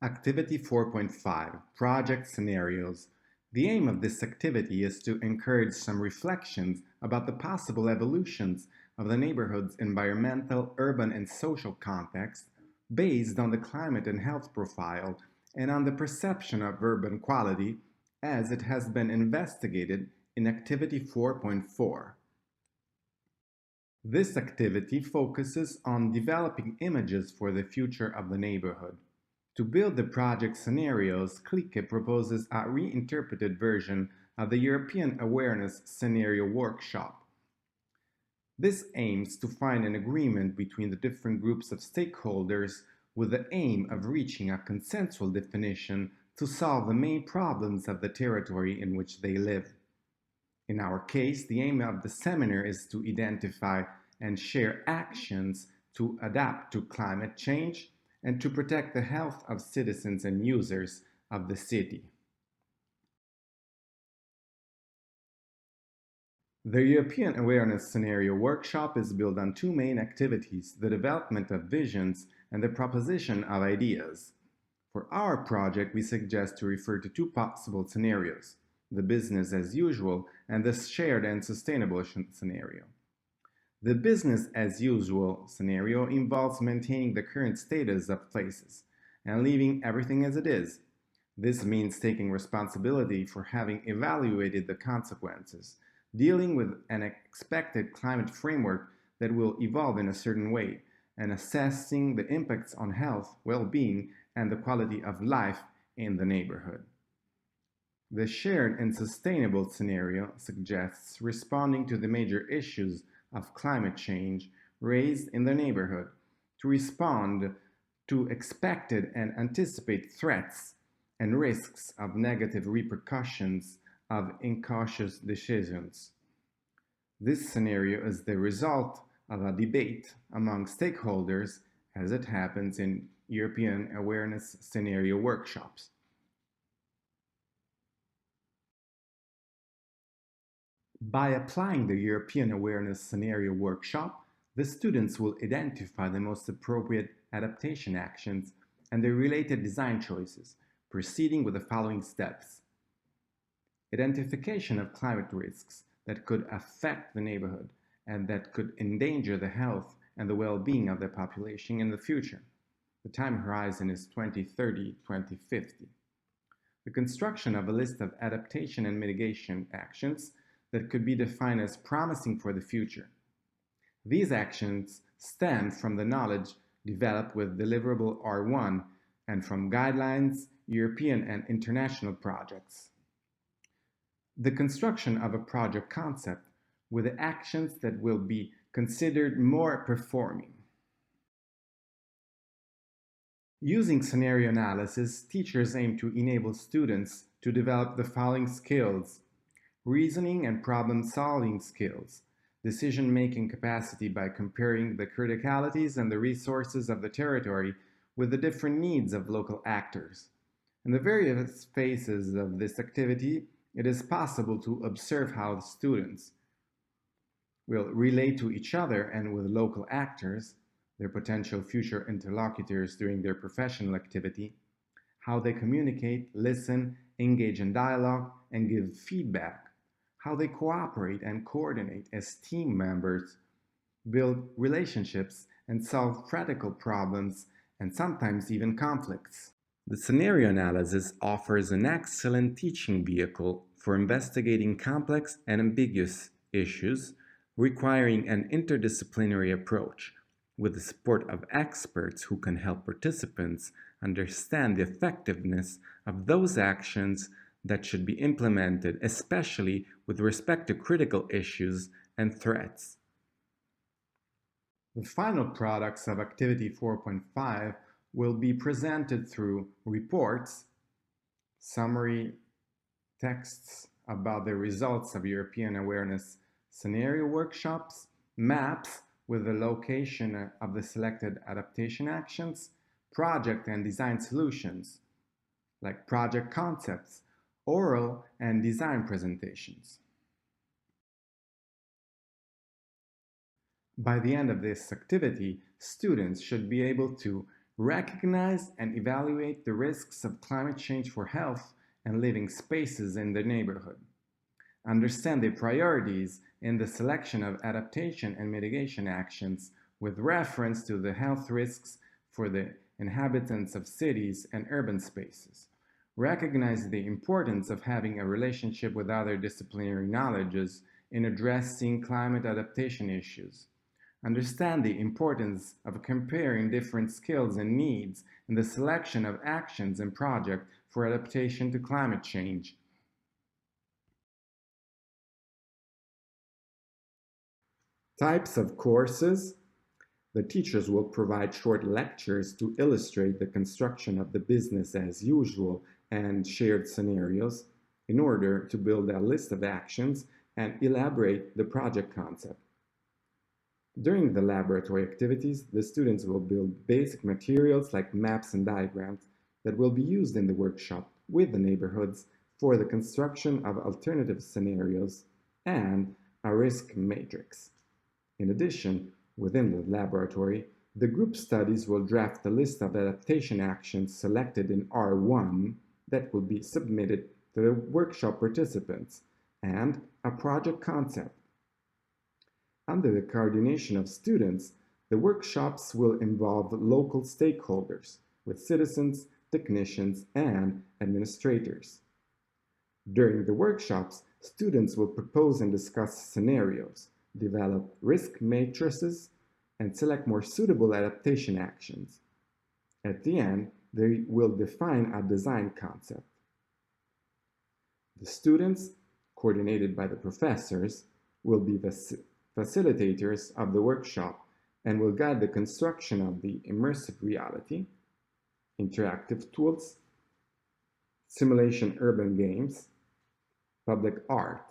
Activity 4.5 Project Scenarios. The aim of this activity is to encourage some reflections about the possible evolutions of the neighborhood's environmental, urban, and social context based on the climate and health profile and on the perception of urban quality as it has been investigated in Activity 4.4. This activity focuses on developing images for the future of the neighborhood. To build the project scenarios, Clique proposes a reinterpreted version of the European Awareness Scenario Workshop. This aims to find an agreement between the different groups of stakeholders with the aim of reaching a consensual definition to solve the main problems of the territory in which they live. In our case, the aim of the seminar is to identify and share actions to adapt to climate change and to protect the health of citizens and users of the city. The European Awareness Scenario Workshop is built on two main activities: the development of visions and the proposition of ideas. For our project, we suggest to refer to two possible scenarios: the business as usual and the shared and sustainable scenario. The business as usual scenario involves maintaining the current status of places and leaving everything as it is. This means taking responsibility for having evaluated the consequences, dealing with an expected climate framework that will evolve in a certain way, and assessing the impacts on health, well-being, and the quality of life in the neighborhood. The shared and sustainable scenario suggests responding to the major issues of climate change raised in the neighborhood, to respond to expected and anticipate threats and risks of negative repercussions of incautious decisions. This scenario is the result of a debate among stakeholders as it happens in European Awareness Scenario workshops. By applying the European Awareness Scenario workshop, the students will identify the most appropriate adaptation actions and their related design choices, proceeding with the following steps. Identification of climate risks that could affect the neighborhood and that could endanger the health and the well-being of the population in the future. The time horizon is 2030-2050. The construction of a list of adaptation and mitigation actions that could be defined as promising for the future. These actions stem from the knowledge developed with Deliverable R1 and from guidelines, European and international projects. The construction of a project concept with the actions that will be considered more performing. Using scenario analysis, teachers aim to enable students to develop the following skills: reasoning and problem-solving skills, decision-making capacity by comparing the criticalities and the resources of the territory with the different needs of local actors. In the various phases of this activity, it is possible to observe how the students will relate to each other and with local actors, their potential future interlocutors during their professional activity, how they communicate, listen, engage in dialogue, and give feedback, how they cooperate and coordinate as team members, build relationships, and solve practical problems and sometimes even conflicts. The scenario analysis offers an excellent teaching vehicle for investigating complex and ambiguous issues requiring an interdisciplinary approach with the support of experts who can help participants understand the effectiveness of those actions that should be implemented, especially with respect to critical issues and threats. The final products of Activity 4.5 will be presented through reports, summary texts about the results of European Awareness Scenario workshops, maps with the location of the selected adaptation actions, project and design solutions, like project concepts, oral and design presentations. By the end of this activity, students should be able to Recognize and evaluate the risks of climate change for health and living spaces in the neighborhood. Understand the priorities in the selection of adaptation and mitigation actions with reference to the health risks for the inhabitants of cities and urban spaces. Recognize the importance of having a relationship with other disciplinary knowledges in addressing climate adaptation issues. Understand the importance of comparing different skills and needs in the selection of actions and projects for adaptation to climate change. Types of courses. The teachers will provide short lectures to illustrate the construction of the business as usual and shared scenarios in order to build a list of actions and elaborate the project concept. During the laboratory activities, the students will build basic materials like maps and diagrams that will be used in the workshop with the neighborhoods for the construction of alternative scenarios and a risk matrix. In addition, within the laboratory, the group studies will draft a list of adaptation actions selected in R1 that will be submitted to the workshop participants and a project concept. Under the coordination of students, the workshops will involve local stakeholders with citizens, technicians, and administrators. During the workshops, students will propose and discuss scenarios, develop risk matrices, and select more suitable adaptation actions. At the end, they will define a design concept. The students, coordinated by the professors, will be the facilitators of the workshop and will guide the construction of the immersive reality, interactive tools, simulation urban games, public art,